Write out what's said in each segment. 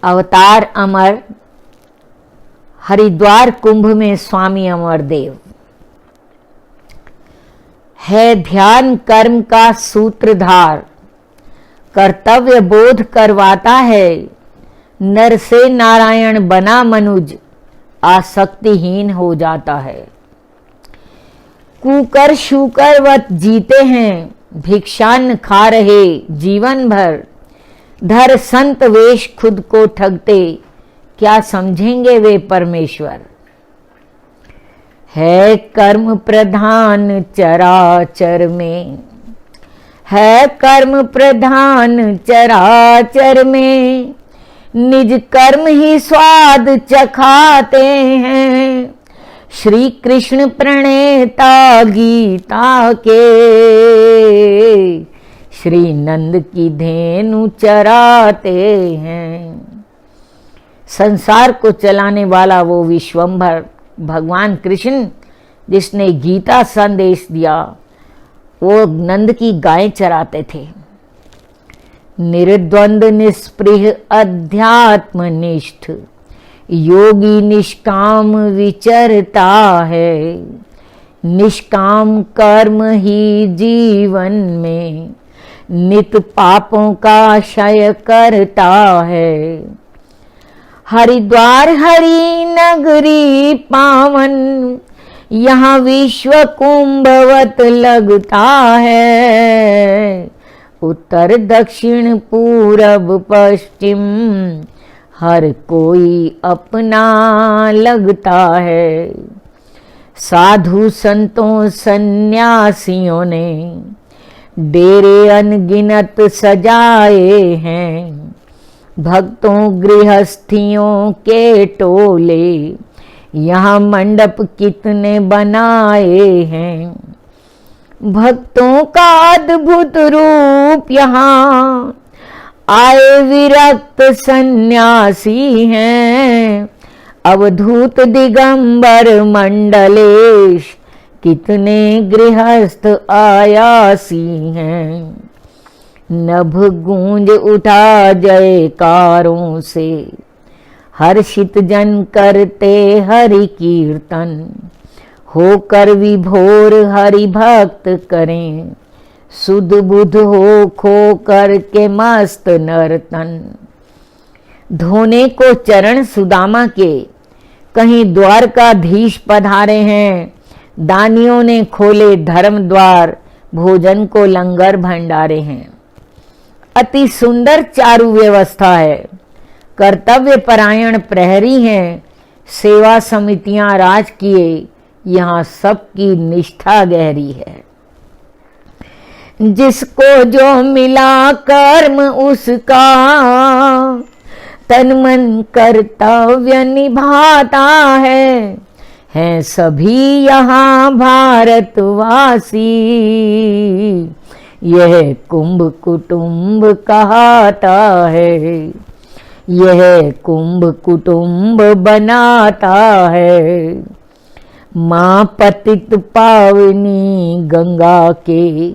अवतार अमर, हरिद्वार कुंभ में स्वामी अमरदेव है ध्यान कर्म का सूत्रधार, कर्तव्य बोध करवाता है, नर से नारायण बना मनुज आसक्तिहीन हो जाता है। कुकर शुकर वत जीते हैं, भिक्षान्न खा रहे जीवन भर, धर संत वेश खुद को ठगते, क्या समझेंगे वे परमेश्वर। है कर्म प्रधान चराचर में, है कर्म प्रधान चराचर में, निज कर्म ही स्वाद चखाते हैं, श्री कृष्ण प्रणेता गीता के, श्री नंद की धेनु चराते हैं। संसार को चलाने वाला वो विश्वंभर भगवान कृष्ण जिसने गीता संदेश दिया, वो नंद की गाय चराते थे। निर्द्वंद निष्पृह अध्यात्मनिष्ठ योगी निष्काम विचरता है, निष्काम कर्म ही जीवन में नित पापों का क्षय करता है। हरिद्वार हरि नगरी पावन, यहाँ विश्व कुंभवत लगता है, उत्तर दक्षिण पूरब पश्चिम हर कोई अपना लगता है। साधु संतों सन्यासियों ने डेरे अनगिनत सजाए हैं, भक्तों गृहस्थियों के टोले यहाँ मंडप कितने बनाए हैं। भक्तों का अद्भुत रूप यहाँ आए विरक्त सन्यासी हैं, अवधूत दिगंबर मंडलेश कितने गृहस्थ आयासी हैं। नभ गूंज उठा जयकारों से, हर्षित जन करते हरि कीर्तन, होकर विभोर हरि भक्त करें, सुध बुध हो खो करके मस्त नर्तन। धोने को चरण सुदामा के, कहीं द्वारकाधीश पधारे हैं, दानियों ने खोले धर्म द्वार, भोजन को लंगर भंडारे हैं। अति सुंदर चारु व्यवस्था है, कर्तव्य परायण प्रहरी हैं, सेवा समितियां राज किए, यहाँ सबकी निष्ठा गहरी है। जिसको जो मिला कर्म उसका, तन मन कर्तव्य निभाता है सभी यहाँ भारतवासी, यह कुंभ कुटुंब कहता है, यह कुंभ कुटुंब बनाता है। माँ पतित पावनी गंगा के,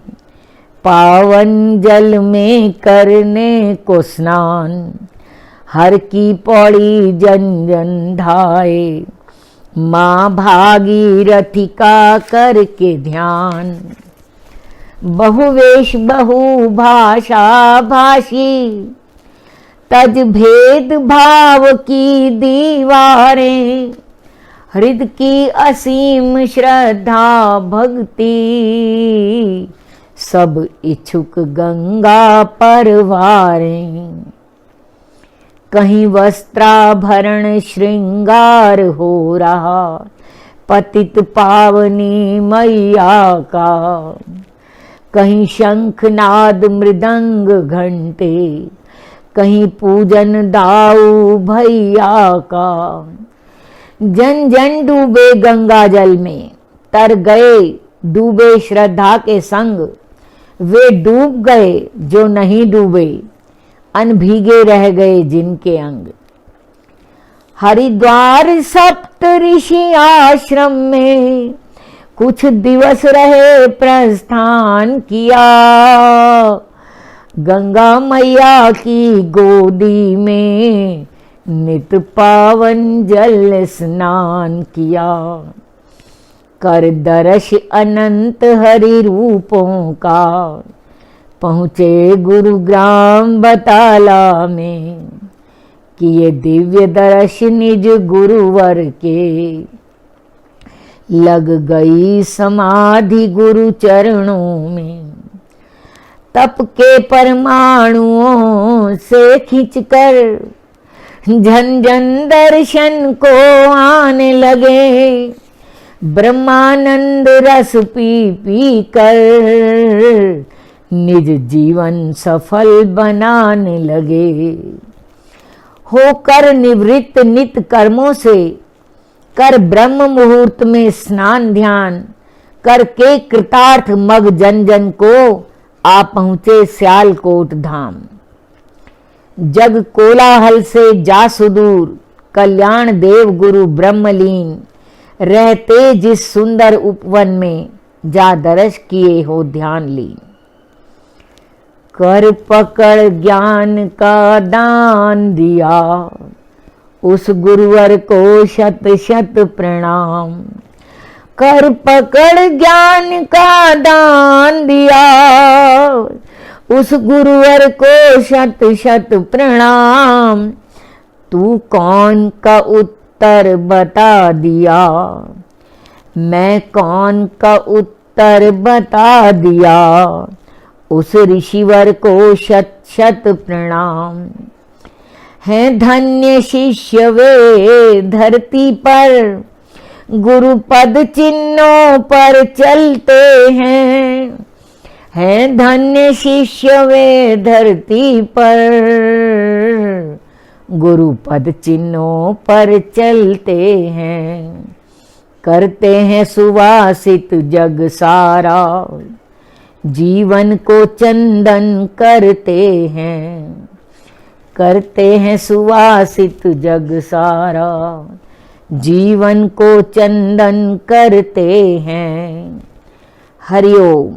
पावन जल में करने को स्नान, हर की पौड़ी जन जन धाये, माँ भागीरथी का करके ध्यान। बहुवेश बहुभाषा भाषी, तज भेद भाव की दीवारें, हृदय की असीम श्रद्धा भक्ति, सब इच्छुक गंगा परवारें। कहीं वस्त्राभरण श्रृंगार हो रहा, पतित पावनी मैया का, कहीं शंखनाद मृदंग घंटे, कहीं पूजन दाऊ भैया का। जन जन डूबे गंगा जल में, तर गए डूबे श्रद्धा के संग, वे डूब गए जो नहीं डूबे, अनभीगे रह गए जिनके अंग। हरिद्वार सप्त ऋषि आश्रम में कुछ दिवस रहे प्रस्थान किया, गंगा मैया की गोदी में नित पावन जल स्नान किया, कर दर्श अनंत हरि रूपों का, पहुँचे गुरुग्राम बताला में, किए दिव्य दर्श निज गुरुवर के, लग गई समाधि गुरु चरणों में, तप के परमाणुओं से खींचकर झन झन दर्शन को आने लगे, ब्रह्मानंद रस पी पी कर निज जीवन सफल बनाने लगे। होकर निवृत्त नित कर्मों से, कर ब्रह्म मुहूर्त में स्नान ध्यान, करके कृतार्थ मग जन जन को आ पहुँचे सियालकोट धाम। जग कोलाहल से जा सुदूर, कल्याण देव गुरु ब्रह्मलीन, रहते जिस सुंदर उपवन में, जा दर्श किए हो ध्यान लीन। कर पकड़ ज्ञान का दान दिया, उस गुरुवर को शत शत प्रणाम। कर पकड़ ज्ञान का दान दिया, उस गुरुवर को शत शत प्रणाम। तू कौन का उत्तर बता दिया, मैं कौन का उत्तर बता दिया, उस ऋषिवर को शत शत प्रणाम। हैं धन्य शिष्य वे धरती पर, गुरु पद चिन्हों पर चलते हैं। हैं धन्य शिष्य वे धरती पर, गुरु पद चिन्हों पर चलते हैं। करते हैं सुवासित जग सारा, जीवन को चंदन करते हैं। करते हैं सुवासित जग सारा, जीवन को चंदन करते हैं। हरि ओम।